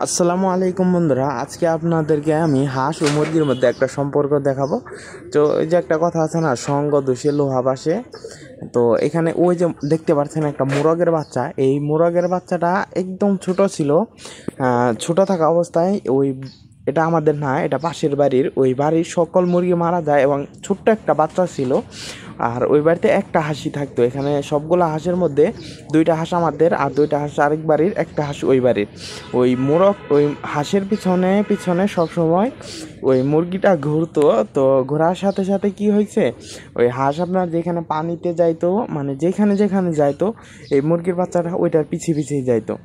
আসসালামু আলাইকুম বন্ধুরা, আজকে আপনাদেরকে আমি হাঁস ও মুরগির মধ্যে একটা সম্পর্ক দেখাবো। তো এই যে একটা কথা আছে না, সঙ্গ দোষে লোহা ভাসে। তো এখানে ওই যে দেখতে পাচ্ছেন একটা মোরগের বাচ্চা, এই মোরগের বাচ্চাটা একদম ছোট ছিল। ছোট থাকা অবস্থায় এটা আমাদের না, এটা পাশের বাড়ির, ওই বাড়ির সকল মুরগি মারা যায় এবং ছোট্ট একটা বাচ্চা ছিল। আর ওই বাড়িতে একটা হাঁসই থাকতো। এখানে সবগুলো হাঁসের মধ্যে দুইটা হাঁস আমাদের আর দুইটা হাঁস আরেক বাড়ির, একটা হাঁস ওই বাড়ির। ওই হাঁসের পিছনে পিছনে সবসময় ওই মুরগিটা ঘুরতো। তো ঘোরার সাথে সাথে কি হয়েছে, ওই হাঁস আপনার যেখানে পানিতে যাইতো, মানে যেখানে যেখানে যাইতো, এই মুরগির বাচ্চাটা ওইটার পিছিয়ে পিছিয়ে যাইতো।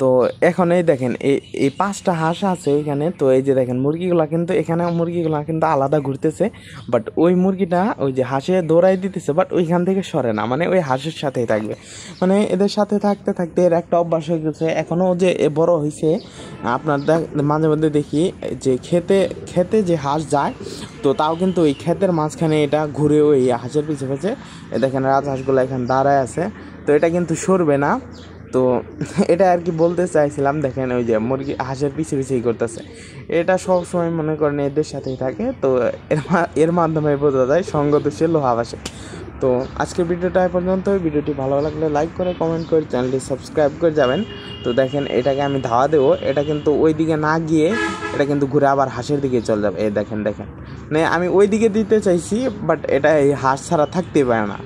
তো এখন এই দেখেন, এই পাঁচটা হাঁস আছে এখানে। তো এই যে দেখেন মুরগিগুলা কিন্তু এখানে মুরগিগুলা কিন্তু আলাদা ঘুরতেছে, বাট ওই মুরগিটা ওই যে হাঁসে দৌড়াই দিতেছে, বাট ওইখান থেকে সরে না, মানে ওই হাঁসের সাথেই থাকবে। মানে এদের সাথে থাকতে থাকতে এর একটা অভ্যাস হয়ে গেছে। এখনও যে বড় হয়েছে, আপনার মাঝে মধ্যে দেখি যে খেতে খেতে যে হাঁস যায়, তো তাও কিন্তু ওই ক্ষেতের মাঝখানে এটা ঘুরে ওই হাঁসের পিছে পিছে। দেখেন রাজহাঁসগুলো এখানে দাঁড়ায় আছে, তো এটা কিন্তু সরবে না। তো এটা আর কি বলতে চাইছিলাম। দেখেন ওই যে মুরগি হাঁসের পিছে পিছিয়ে করতেছে, এটা সব সময় মনে করেন এদের সাথেই থাকে। তো এর মাধ্যমে বোঝা যায় সঙ্গদোষে লোহা ভাসে। তো আজকের ভিডিওটা এ পর্যন্ত। ভিডিওটি ভালো লাগলে লাইক করে কমেন্ট করে চ্যানেলটি সাবস্ক্রাইব করে যাবেন। তো দেখেন এটাকে আমি ধাওয়া দেবো, এটা কিন্তু ওই দিকে না গিয়ে এটা কিন্তু ঘুরে আবার হাঁসের দিকে চলে যাবে। এই দেখেন দেখেন, মানে আমি ওই দিকে দিতে চাইছি, বাট এটা এই হাঁস ছাড়া থাকতেই পারে না।